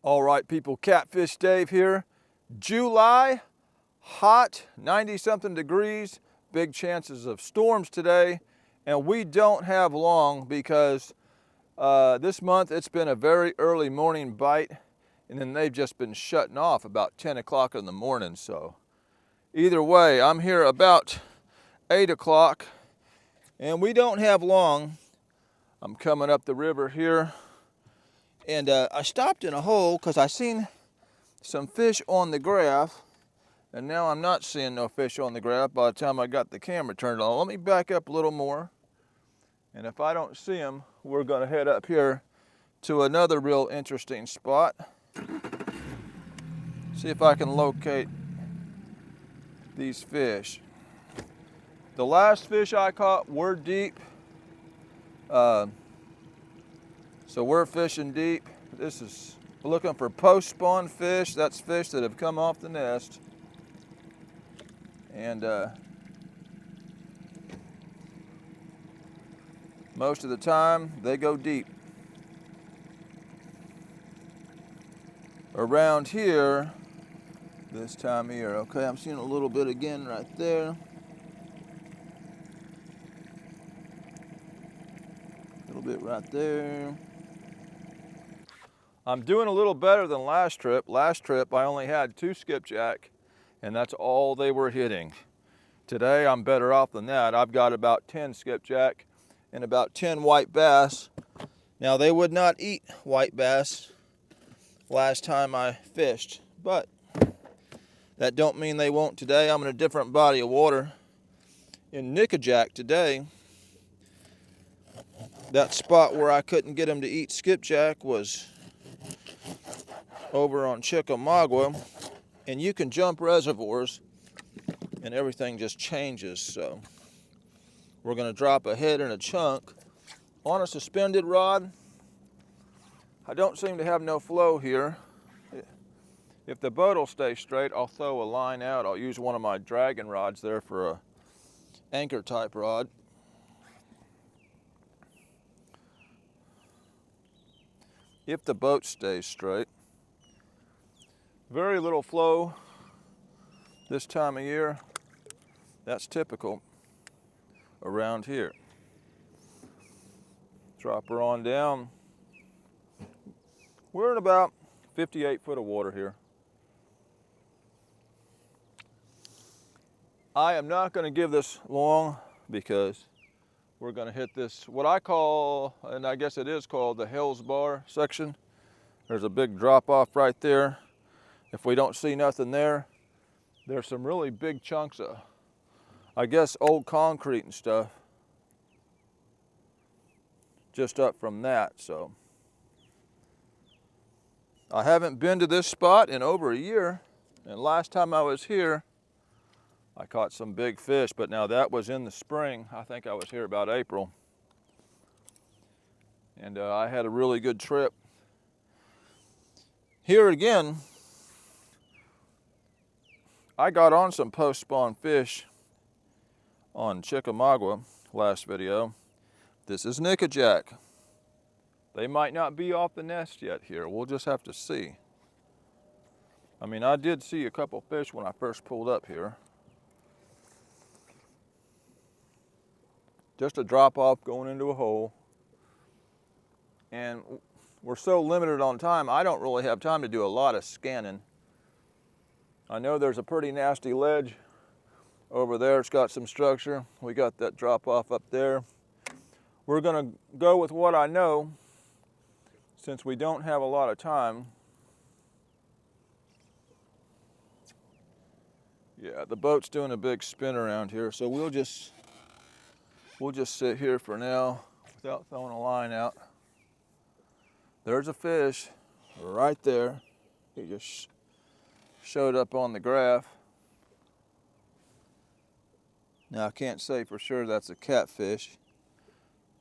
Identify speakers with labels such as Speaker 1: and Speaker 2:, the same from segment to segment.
Speaker 1: All right, people, Catfish Dave here. July, hot, 90-something degrees, big chances of storms today, and we don't have long because this month it's been a very early morning bite, and then they've just been shutting off about 10 o'clock in the morning. So either way, I'm here about 8 o'clock, and we don't have long. I'm coming up the river here. And I stopped in a hole because I seen some fish on the graph, and now I'm not seeing no fish on the graph by the time I got the camera turned on. Let me back up a little more, and if I don't see them, we're going to head up here to another real interesting spot. See if I can locate these fish. The last fish I caught were deep. So we're fishing deep. This is looking for post-spawn fish. That's fish that have come off the nest. And most of the time, they go deep. Around here, this time of year, okay, I'm seeing a little bit again right there. A little bit right there. I'm doing a little better than last trip. Last trip I only had 2 skipjack, and that's all they were hitting. Today I'm better off than that. I've got about 10 skipjack and about 10 white bass. Now they would not eat white bass last time I fished, but that don't mean they won't today. I'm in a different body of water. In Nickajack today, that spot where I couldn't get them to eat skipjack was over on Chickamauga, and you can jump reservoirs and everything just changes. So we're going to drop a head and a chunk on a suspended rod. I don't seem to have no flow here. If the boat will stay straight, I'll throw a line out. I'll use one of my dragon rods there for a anchor type rod. If the boat stays straight. Very little flow this time of year. That's typical around here. Drop her on down. We're in about 58 foot of water here. I am not going to give this long because we're going to hit this, what I call, and I guess it is called, the Hell's Bar section. There's a big drop off right there. If we don't see nothing there, there's some really big chunks of, I guess, old concrete and stuff just up from that. So I haven't been to this spot in over a year, and last time I was here I caught some big fish, but now that was in the spring. I think I was here about April, and I had a really good trip. Here again, I got on some post-spawn fish on Chickamauga last video. This is Nickajack. They might not be off the nest yet here. We'll just have to see. I mean, I did see a couple fish when I first pulled up here. Just a drop off going into a hole. And we're so limited on time, I don't really have time to do a lot of scanning. I know there's a pretty nasty ledge over there. It's got some structure. We got that drop off up there. We're gonna go with what I know since we don't have a lot of time. Yeah, the boat's doing a big spin around here, so we'll just sit here for now without throwing a line out. There's a fish right there. He just showed up on the graph. Now I can't say for sure that's a catfish.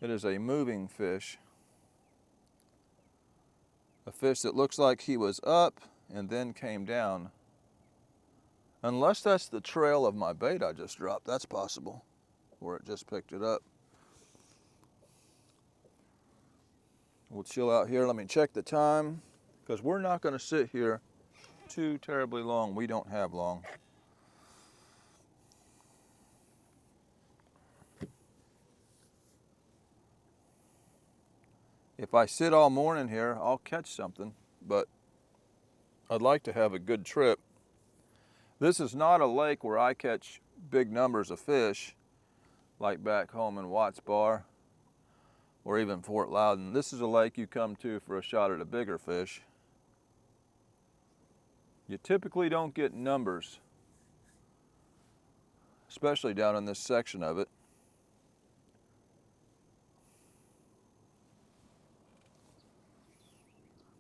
Speaker 1: It is a moving fish. A fish that looks like he was up and then came down. Unless that's the trail of my bait I just dropped, that's possible, or it just picked it up. We'll chill out here. Let me check the time. because we're not going to sit here too terribly long. We don't have long. If I sit all morning here, I'll catch something, but I'd like to have a good trip. This is not a lake where I catch big numbers of fish, like back home in Watts Bar or even Fort Loudon. This is a lake you come to for a shot at a bigger fish. You typically don't get numbers, especially down in this section of it.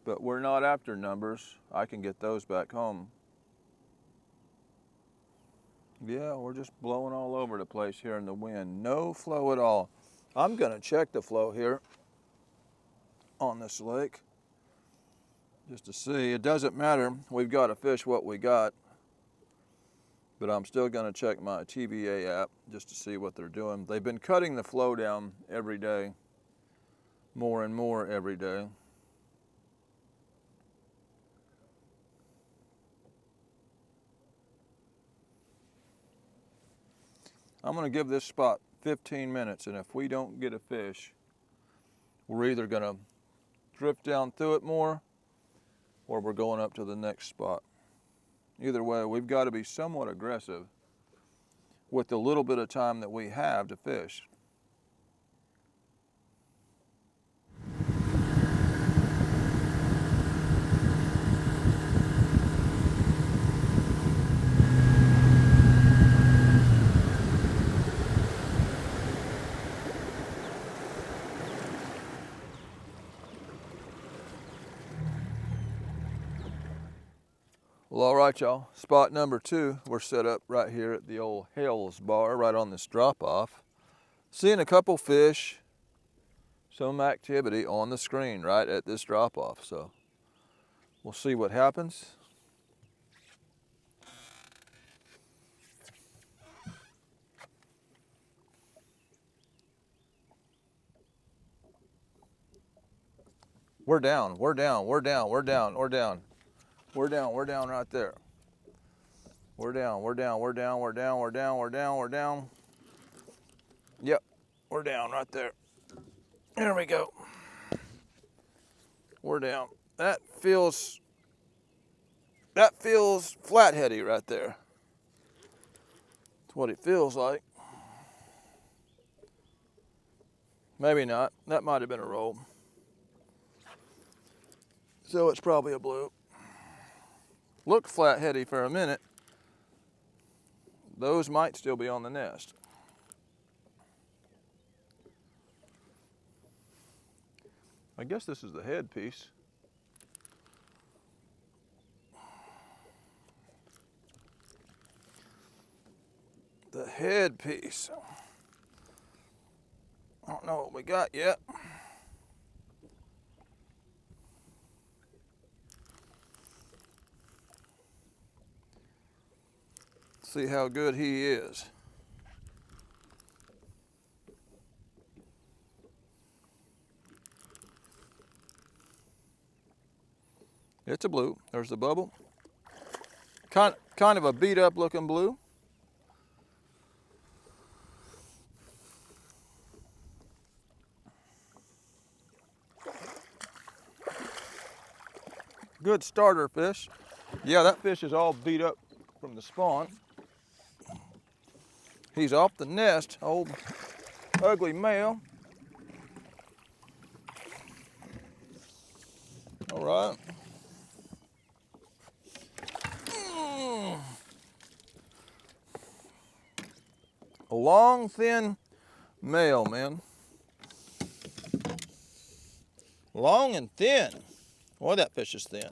Speaker 1: But we're not after numbers. I can get those back home. Yeah, we're just blowing all over the place here in the wind. No flow at all. I'm gonna check the flow here on this lake just to see. It doesn't matter. We've got to fish what we got. But I'm still gonna check my TVA app just to see what they're doing. They've been cutting the flow down every day, more and more every day. I'm gonna give this spot 15 minutes, and if we don't get a fish, we're either gonna drift down through it more or we're going up to the next spot. Either way, we've got to be somewhat aggressive with the little bit of time that we have to fish. Well, all right, y'all. Spot number 2, we're set up right here at the old Hales Bar, right on this drop-off. Seeing a couple fish, some activity on the screen right at this drop-off. So we'll see what happens. We're down, we're down, we're down, we're down, we're down. We're down right there. We're down, we're down, we're down, we're down, we're down, we're down, we're down. Yep, we're down right there. There we go. We're down. That feels flatheady right there. That's what it feels like. Maybe not. That might have been a roll. So it's probably a blue. Looked flatheady for a minute. Those might still be on the nest. I guess this is the head piece. The head piece. I don't know what we got yet. See how good he is. It's a blue. There's the bubble. Kind of a beat up looking blue. Good starter fish. Yeah, that fish is all beat up from the spawn. He's off the nest, old ugly male. All right. A long, thin male, man. Long and thin. Boy, that fish is thin.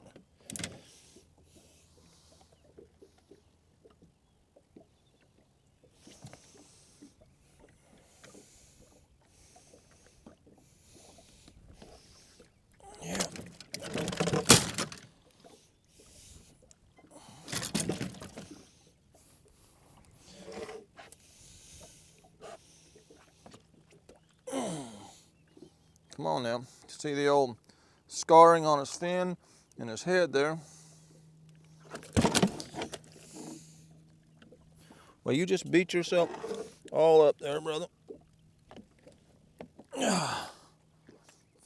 Speaker 1: Yeah. Come on now. See the old scarring on his fin? in his head there. Well, you just beat yourself all up there, brother.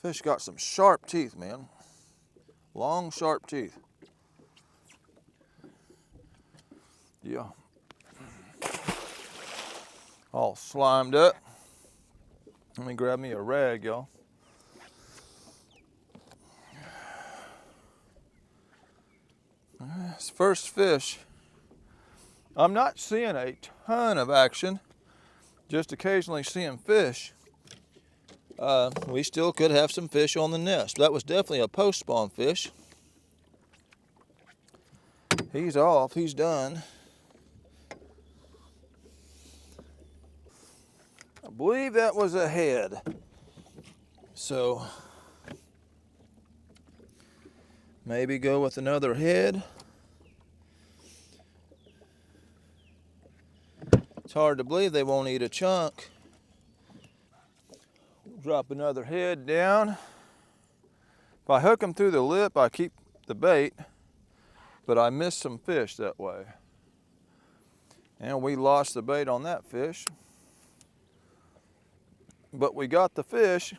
Speaker 1: Fish got some sharp teeth, man. Long, sharp teeth. Yeah. All slimed up. Let me grab me a rag, y'all. This first fish. I'm not seeing a ton of action, just occasionally seeing fish. We still could have some fish on the nest. That was definitely a post-spawn fish. He's off, he's done. I believe that was a head. So, maybe go with another head. It's hard to believe they won't eat a chunk. Drop another head down. If I hook them through the lip, I keep the bait, but I miss some fish that way. And we lost the bait on that fish. But we got the fish.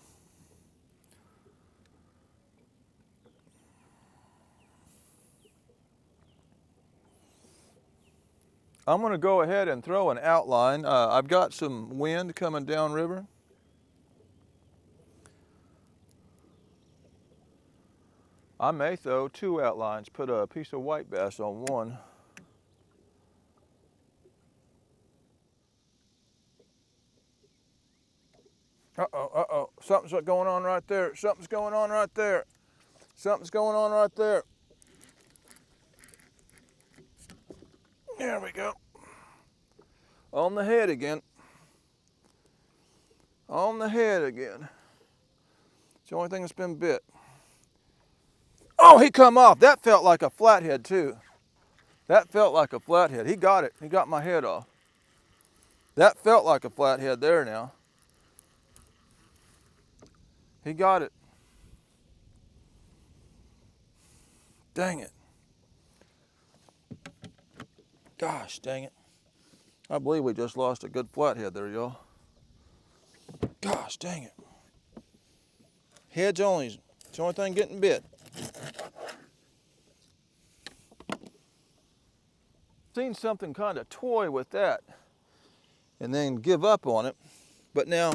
Speaker 1: I'm gonna go ahead and throw an outline. I've got some wind coming downriver. I may throw two outlines, put a piece of white bass on one. Uh-oh, something's going on right there. Something's going on right there. Something's going on right there. There we go. On the head again. On the head again. It's the only thing that's been bit. Oh, he come off. That felt like a flathead too. That felt like a flathead. He got it. He got my head off. That felt like a flathead there now. He got it. Dang it. Gosh, dang it. I believe we just lost a good flathead there, y'all. Gosh, dang it. Heads only. It's the only thing getting bit. Seen something kind of toy with that and then give up on it. But now,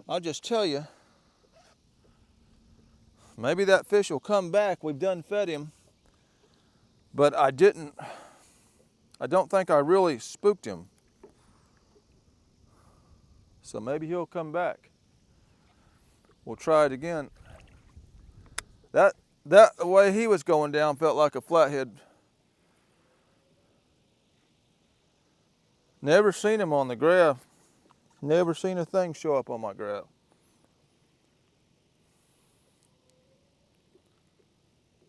Speaker 1: I'll just tell you, maybe that fish will come back. We've done fed him, but I don't think I really spooked him. So maybe he'll come back. We'll try it again. That the way he was going down felt like a flathead. Never seen him on the graph. Never seen a thing show up on my graph.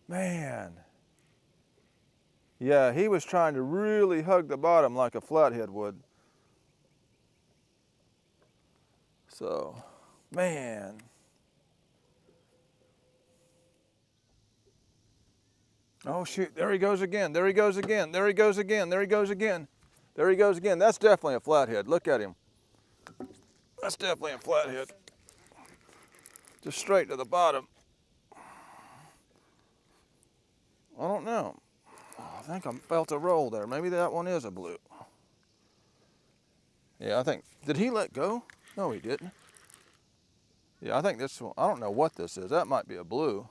Speaker 1: Man. Yeah, he was trying to really hug the bottom like a flathead would. So, man. Oh shoot, there he goes again, there he goes again, there he goes again, there he goes again. There he goes again. That's definitely a flathead. Look at him. That's definitely a flathead. Just straight to the bottom. I don't know. I think I felt a roll there. Maybe that one is a blue. Yeah, I think, did he let go? No, he didn't. Yeah, I think this one, I don't know what this is. That might be a blue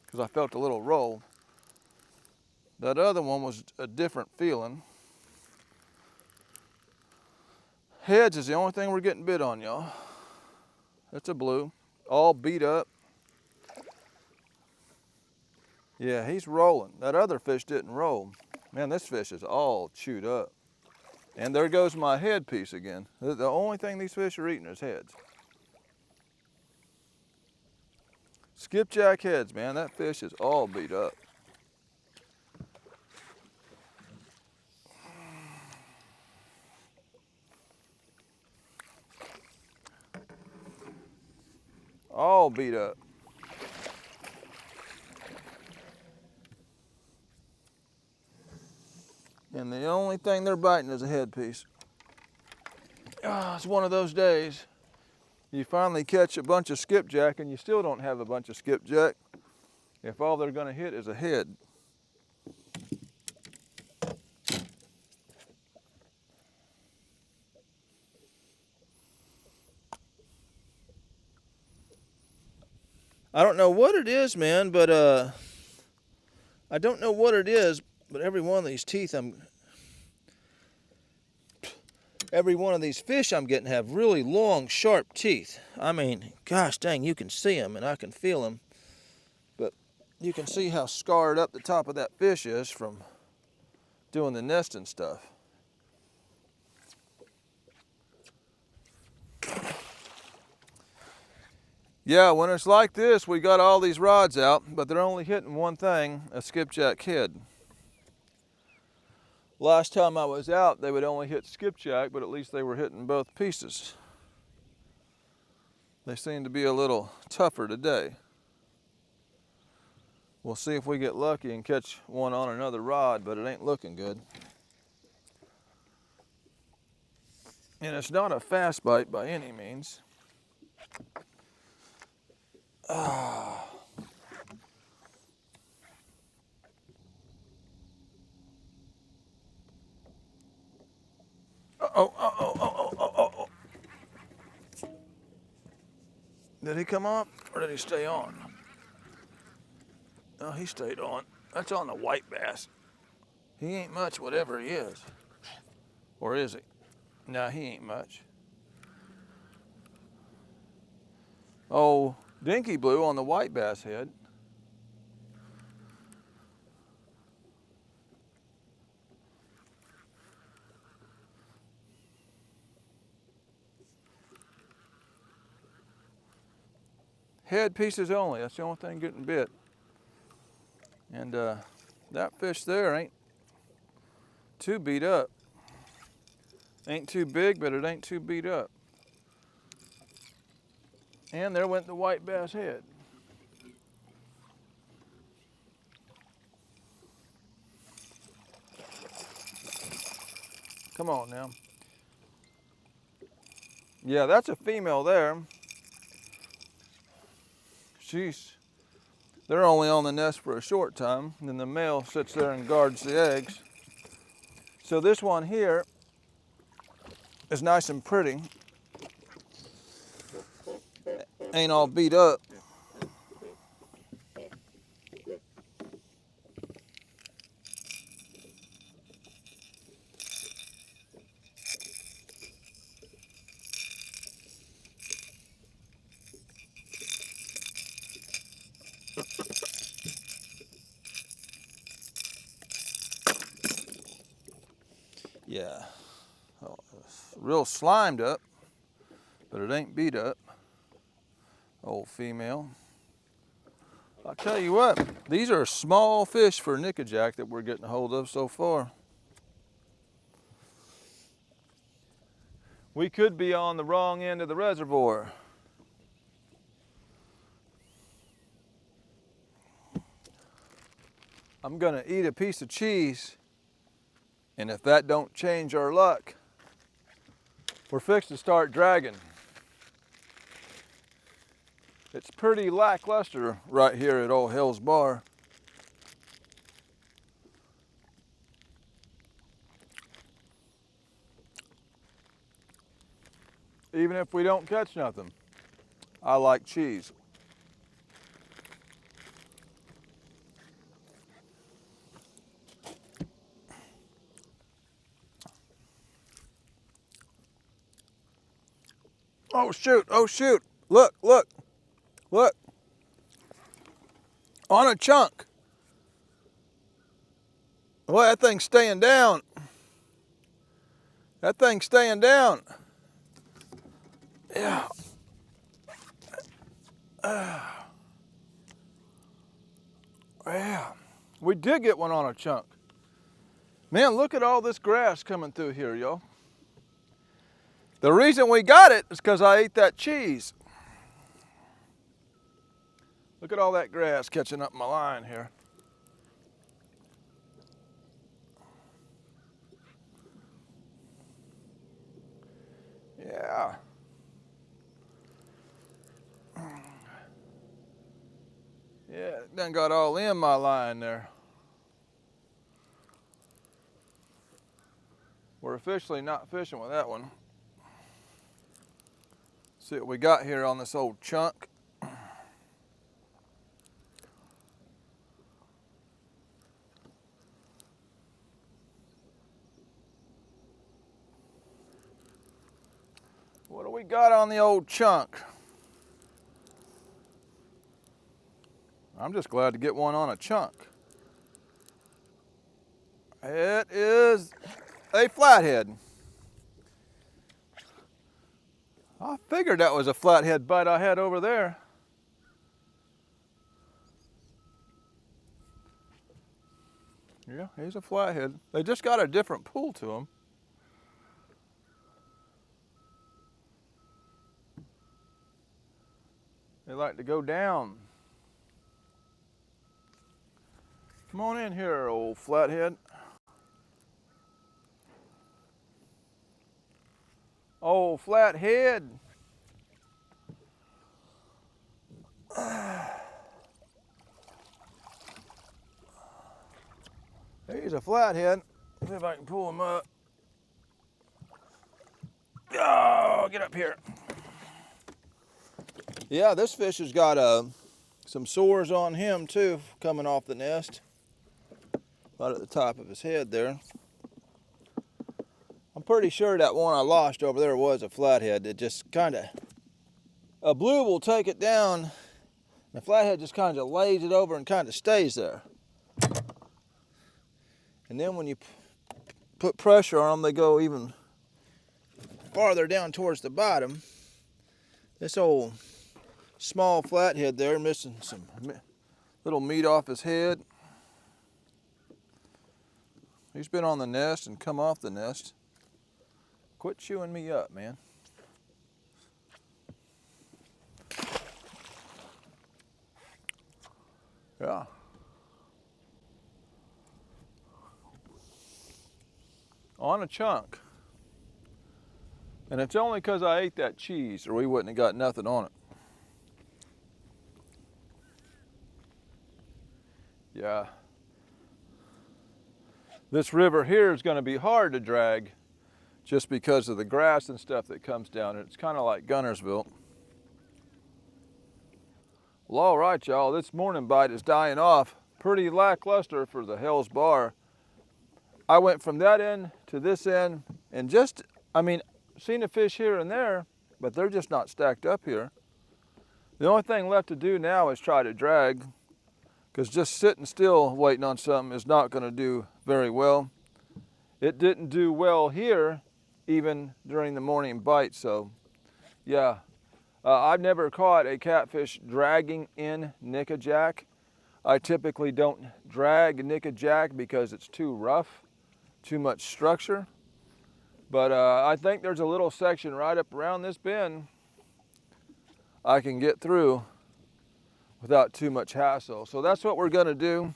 Speaker 1: because I felt a little roll. That other one was a different feeling. Heads is the only thing we're getting bit on, y'all. That's a blue, all beat up. Yeah, he's rolling. That other fish didn't roll. Man, this fish is all chewed up. And there goes my head piece again. The only thing these fish are eating is heads. Skipjack heads, man. That fish is all beat up. All beat up. And the only thing they're biting is a headpiece. It's one of those days. You finally catch a bunch of skipjack and you still don't have a bunch of skipjack if all they're gonna hit is a head. I don't know what it is, man, but I don't know what it is, but every one of these teeth every one of these fish I'm getting have really long, sharp teeth. I mean, gosh dang, you can see them and I can feel them. But you can see how scarred up the top of that fish is from doing the nesting stuff. Yeah, when it's like this, we got all these rods out, but they're only hitting one thing, a skipjack head. Last time I was out, they would only hit skipjack, but at least they were hitting both pieces. They seem to be a little tougher today. We'll see if we get lucky and catch one on another rod, but it ain't looking good. And it's not a fast bite by any means. Oh, oh. Did he come up or did he stay on? No, he stayed on. That's on the white bass. He ain't much whatever he is. Or is he? No, he ain't much. Oh, dinky blue on the white bass head. Head pieces only, that's the only thing getting bit. And that fish there ain't too beat up. Ain't too big, but it ain't too beat up. And there went the white bass head. Come on now. Yeah, that's a female there. They're only on the nest for a short time, and then the male sits there and guards the eggs. So this one here is nice and pretty. Ain't all beat up. Yeah, oh, it's real slimed up, but it ain't beat up. Old female. I'll tell you what, these are small fish for Nickajack that we're getting a hold of so far. We could be on the wrong end of the reservoir. I'm gonna eat a piece of cheese, and if that don't change our luck, we're fixed to start dragging. It's pretty lackluster right here at Old Hills Bar. Even if we don't catch nothing, I like cheese. Oh shoot, oh shoot. Look, look, look. On a chunk. Boy, that thing's staying down. That thing's staying down. Yeah. Yeah. We did get one on a chunk. Man, look at all this grass coming through here, y'all. The reason we got it is because I ate that cheese. Look at all that grass catching up my line here. Yeah. Yeah, it done got all in my line there. We're officially not fishing with that one. See what we got here on this old chunk. What do we got on the old chunk? I'm just glad to get one on a chunk. It is a flathead. I figured that was a flathead bite I had over there. Yeah, he's a flathead. They just got a different pull to them. They like to go down. Come on in here, old flathead. Old flathead. He's a flathead. See if I can pull him up. Oh, get up here. Yeah, this fish has got some sores on him too, coming off the nest. Right at the top of his head there. I'm pretty sure that one I lost over there was a flathead. It just kind of, a blue will take it down. The flathead just kind of lays it over and kind of stays there. And then when you put pressure on them, they go even farther down towards the bottom. This old small flathead there, missing some little meat off his head. He's been on the nest and come off the nest. Quit chewing me up, man. Yeah. On a chunk. And it's only because I ate that cheese or we wouldn't have got nothing on it. Yeah. This river here is going to be hard to drag just because of the grass and stuff that comes down. It's kind of like Gunnersville. Well, all right, y'all, this morning bite is dying off. Pretty lackluster for the Hell's Bar. I went from that end to this end and just, seen a fish here and there, but they're just not stacked up here. The only thing left to do now is try to drag, because just sitting still waiting on something is not going to do very well. It didn't do well here even during the morning bite, so yeah. I've never caught a catfish dragging in Nickajack. I typically don't drag Nickajack because it's too rough, too much structure. But I think there's a little section right up around this bend I can get through without too much hassle. So that's what we're gonna do.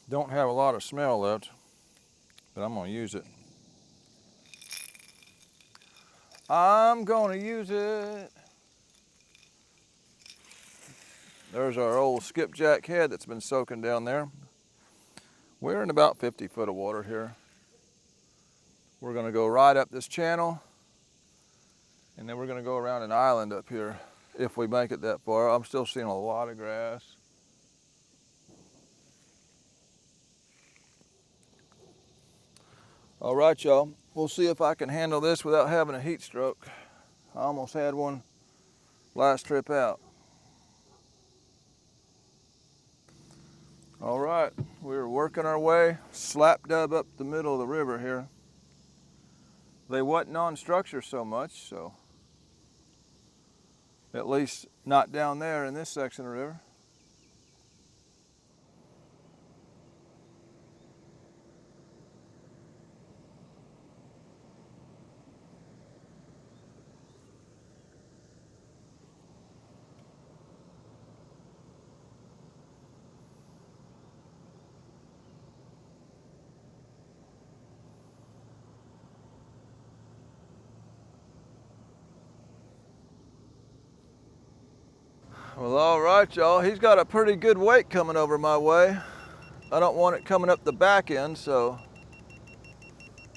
Speaker 1: Don't have a lot of smell left, but I'm gonna use it. I'm gonna use it. There's our old skipjack head that's been soaking down there. We're in about 50 foot of water here. We're gonna go right up this channel, and then we're gonna go around an island up here if we make it that far. I'm still seeing a lot of grass. All right, y'all. We'll see if I can handle this without having a heat stroke. I almost had one last trip out. All right, we're working our way slap dub up the middle of the river here. They wasn't on structure so much, so at least not down there in this section of the river. Well, all right, y'all. He's got a pretty good wake coming over my way. I don't want it coming up the back end, so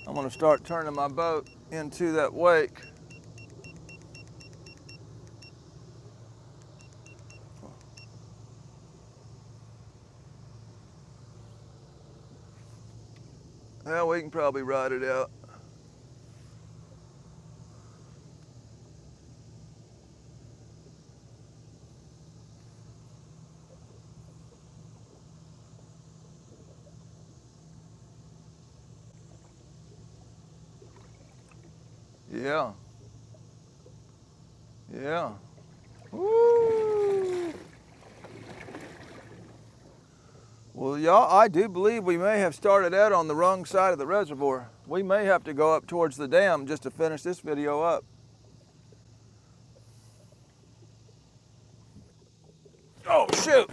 Speaker 1: I'm gonna start turning my boat into that wake. Well, we can probably ride it out. Yeah. Yeah. Woo! Well, y'all, I do believe we may have started out on the wrong side of the reservoir. We may have to go up towards the dam just to finish this video up. Oh, shoot.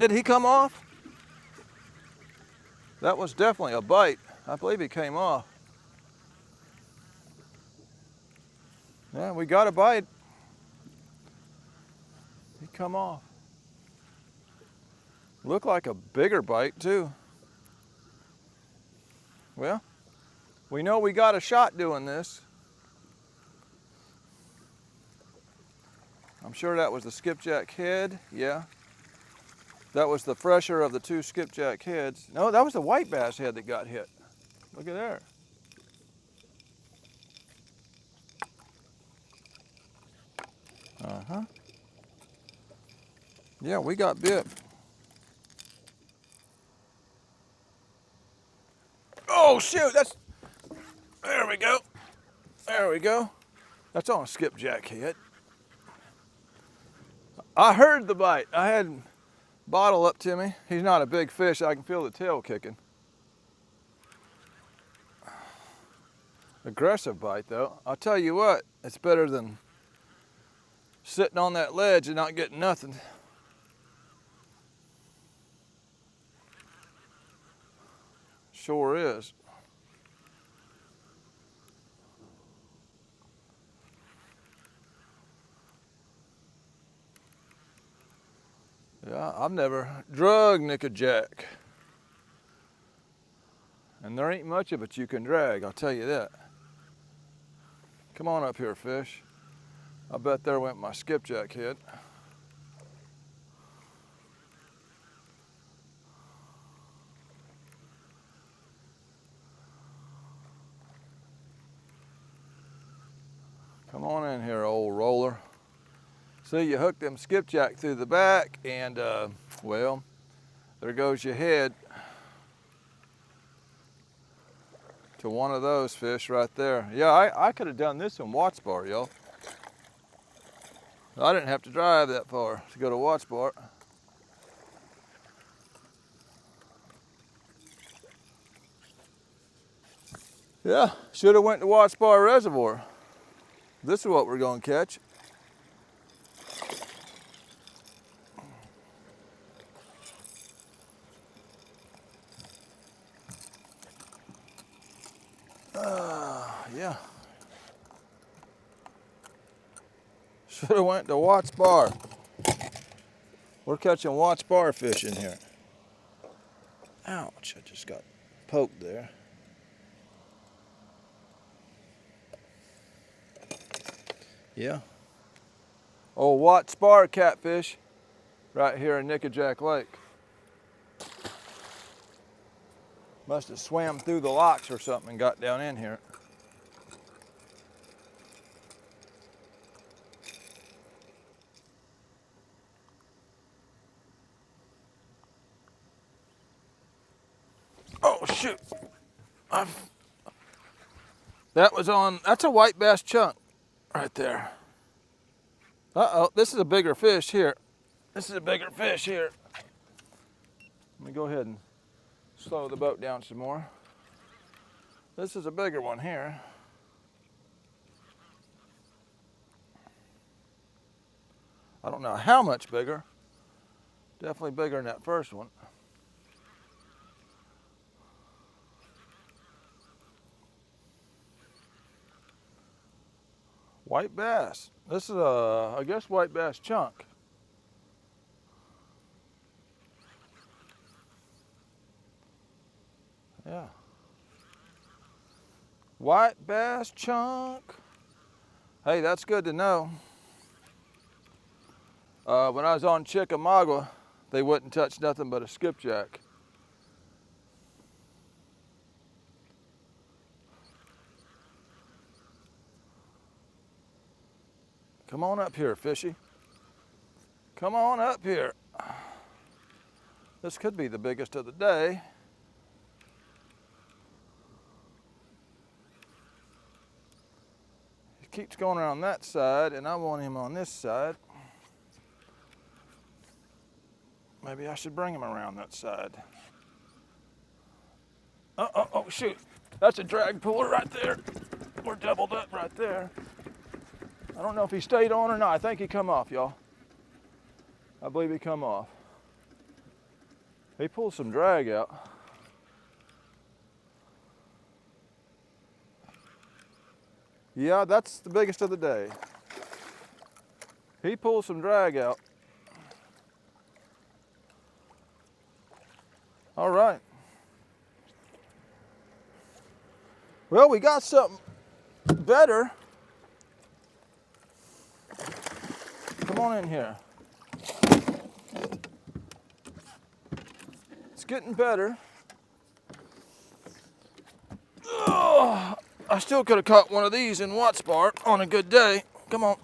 Speaker 1: Did he come off? That was definitely a bite. I believe he came off. Yeah, we got a bite. He come off. Looked like a bigger bite too. Well, we know we got a shot doing this. I'm sure that was the skipjack head, yeah. That was the fresher of the two skipjack heads. No, that was the white bass head that got hit. Look at there. Uh-huh. Yeah, we got bit. Oh shoot, there we go. There we go. That's on a skipjack head. I heard the bite. I had bottle up to me. He's not a big fish. I can feel the tail kicking. Aggressive bite though. I'll tell you what, it's better than sitting on that ledge and not getting nothing. Sure is. Yeah, I've never drug Nickajack. And there ain't much of it you can drag, I'll tell you that. Come on up here, fish. I bet there went my skipjack head. Come on in here, old roller. See, you hook them skipjack through the back and, well, there goes your head to one of those fish right there. Yeah, I could have done this in Watts Bar, y'all. I didn't have to drive that far to go to Watts Bar. Yeah, should have went to Watts Bar Reservoir. This is what we're gonna catch. Yeah. Should have went to Watts Bar. We're catching Watts Bar fish in here. Ouch, I just got poked there. Yeah. Oh, Watts Bar catfish right here in Nickajack Lake. Must have swam through the locks or something and got down in here. Oh shoot. That's a white bass chunk right there. Uh-oh, this is a bigger fish here. This is a bigger fish here. Let me go ahead and slow the boat down some more. This is a bigger one here. I don't know how much bigger. Definitely bigger than that first one. White bass. This is a, I guess, white bass chunk. Yeah. White bass chunk. Hey, that's good to know. When I was on Chickamauga, they wouldn't touch nothing but a skipjack. Come on up here, fishy. Come on up here. This could be the biggest of the day. He keeps going around that side, and I want him on this side. Maybe I should bring him around that side. Oh, shoot. That's a drag puller right there. We're doubled up right there. I don't know if he stayed on or not. I think he come off, y'all. I believe he come off. He pulled some drag out. Yeah, that's the biggest of the day. He pulled some drag out. All right. Well, we got something better. Come on in here. It's getting better. Oh, I still could have caught one of these in Watts Bar on a good day. Come on.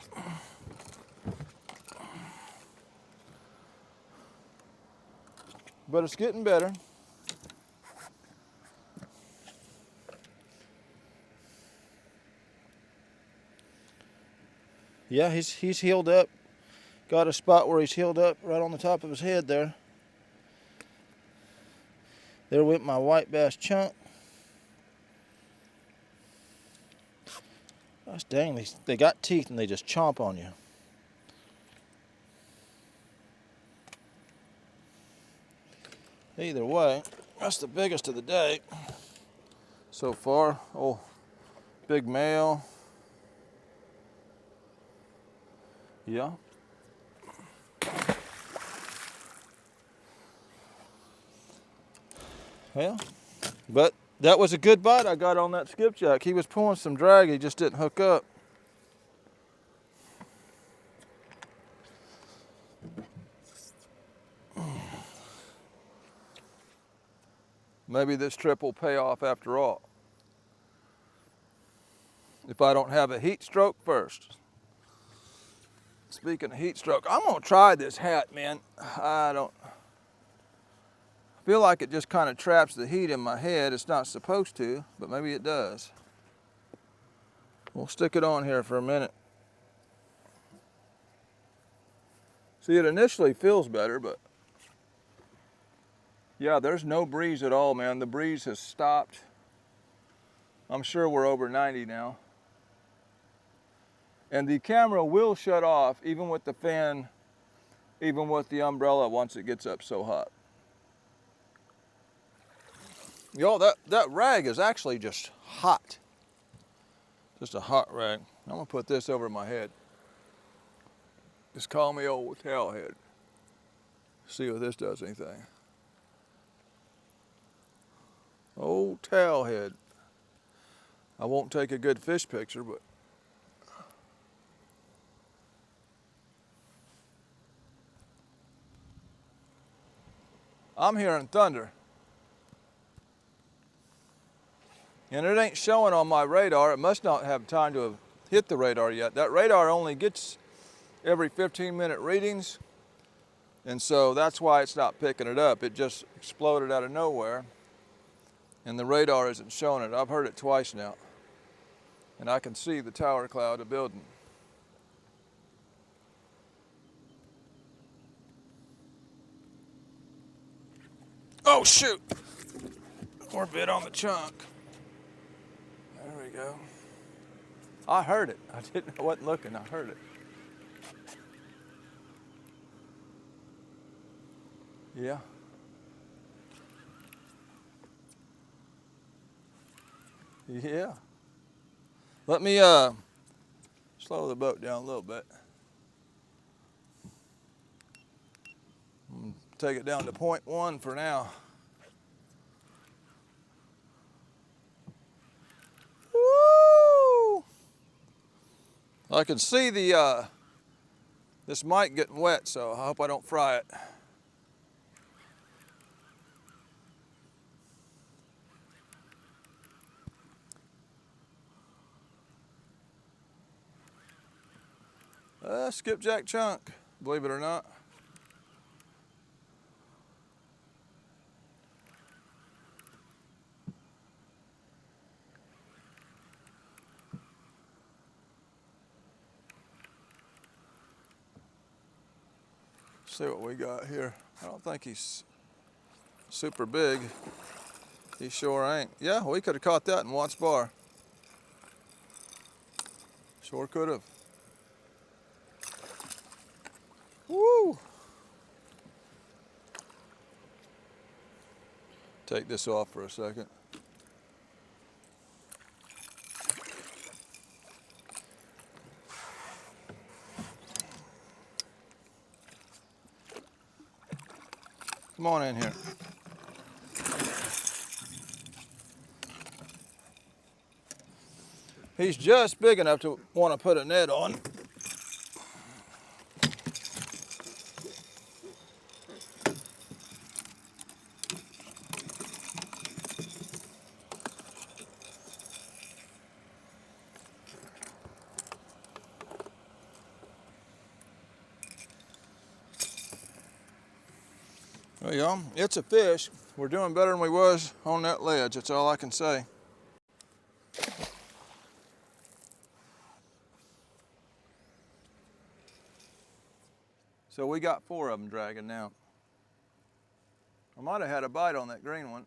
Speaker 1: But it's getting better. Yeah, he's healed up. Got a spot where he's healed up right on the top of his head there. There went my white bass chunk. Gosh dang, they got teeth and they just chomp on you. Either way, that's the biggest of the day so far. Oh, big male. Yeah. Well, but that was a good bite I got on that skipjack. He was pulling some drag, he just didn't hook up. Maybe this trip will pay off after all. If I don't have a heat stroke first. Speaking of heat stroke, I'm gonna try this hat, man. I feel like it just kind of traps the heat in my head. It's not supposed to, but maybe it does. We'll stick it on here for a minute. See, it initially feels better, but yeah, there's no breeze at all, man. The breeze has stopped. I'm sure we're over 90 now. And the camera will shut off even with the fan, even with the umbrella once it gets up so hot. Y'all, that rag is actually just hot. Just a hot rag. I'm gonna put this over my head. Just call me old towel head. See if this does anything. Old towel head. I won't take a good fish picture, but I'm hearing thunder. And it ain't showing on my radar. It must not have time to have hit the radar yet. That radar only gets every 15-minute readings. And so that's why it's not picking it up. It just exploded out of nowhere. And the radar isn't showing it. I've heard it twice now. And I can see the tower cloud of building. Oh shoot! We're bit on the chunk. There we go. I heard it. I wasn't looking, I heard it. Yeah. Yeah. Let me Slow the boat down a little bit. Take it down to 0.1 for now. Woo! I can see the this mic getting wet, so I hope I don't fry it. Skipjack chunk, believe it or not. See what we got here. I don't think he's super big. He sure ain't. Yeah, we could have caught that in Watts Bar. Sure could have. Woo! Take this off for a second. Come on in here. He's just big enough to want to put a net on. There you go. It's a fish. We're doing better than we was on that ledge. That's all I can say. So we got 4 of them dragging now. I might have had a bite on that green one.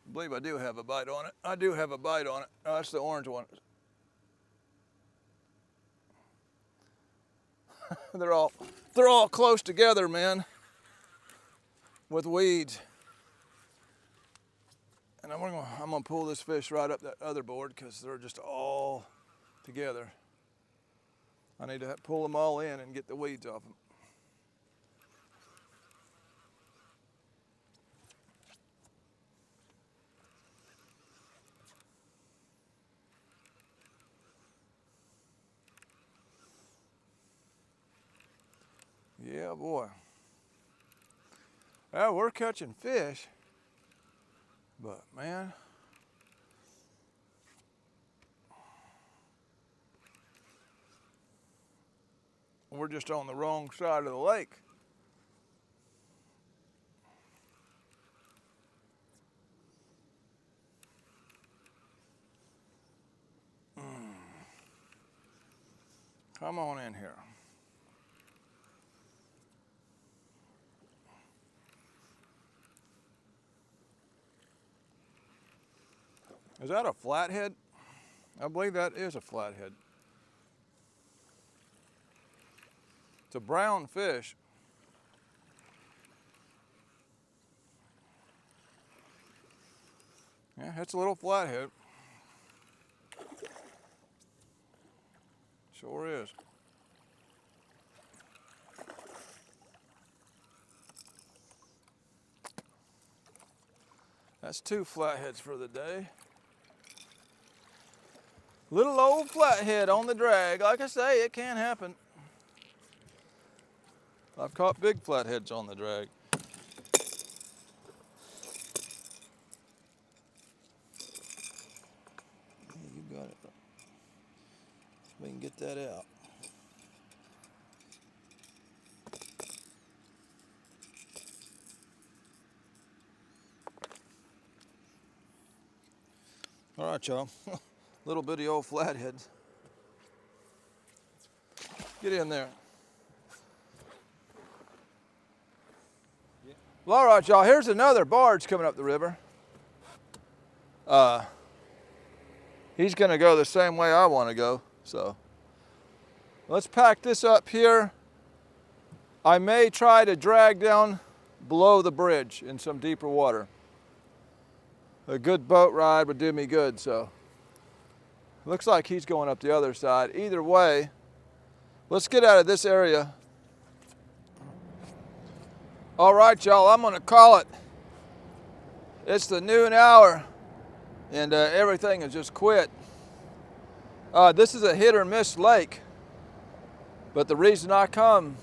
Speaker 1: I believe I do have a bite on it. I do have a bite on it. Oh, that's the orange one. They're all close together, man, with weeds. And I'm gonna pull this fish right up that other board because they're just all together. I need to pull them all in and get the weeds off them. Yeah, boy. Well, we're catching fish, but man, we're just on the wrong side of the lake. Come on in here. Is that a flathead? I believe that is a flathead. It's a brown fish. Yeah, it's a little flathead. Sure is. That's 2 flatheads for the day. Little old flathead on the drag. Like I say, it can happen. I've caught big flatheads on the drag. You got it. We can get that out. All right, y'all. Little bitty old flatheads. Get in there. Well, all right, y'all. Here's another barge coming up the river. He's going to go the same way I want to go. So let's pack this up here. I may try to drag down below the bridge in some deeper water. A good boat ride would do me good, so Looks like he's going up the other side. Either way, let's get out of this area. All right, y'all, I'm gonna call it. It's the noon hour, and everything has just quit. This is a hit or miss lake, but the reason I come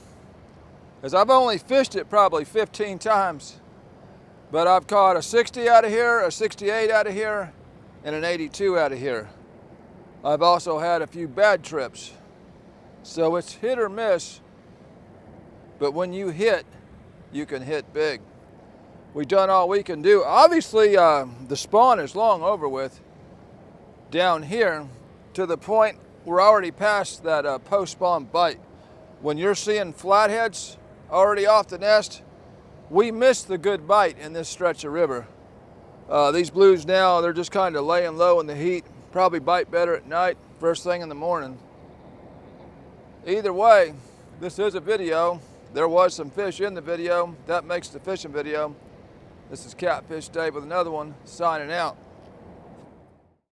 Speaker 1: is I've only fished it probably 15 times, but I've caught a 60 out of here, a 68 out of here, and an 82 out of here. I've also had a few bad trips. So it's hit or miss, but when you hit, you can hit big. We've done all we can do. Obviously, the spawn is long over with down here, to the point we're already past that post-spawn bite. When you're seeing flatheads already off the nest, we missed the good bite in this stretch of river. These blues now, they're just kind of laying low in the heat. Probably bite better at night, first thing in the morning. Either way, this is a video. There was some fish in the video. That makes the fishing video. This is Catfish Dave with another one, signing out.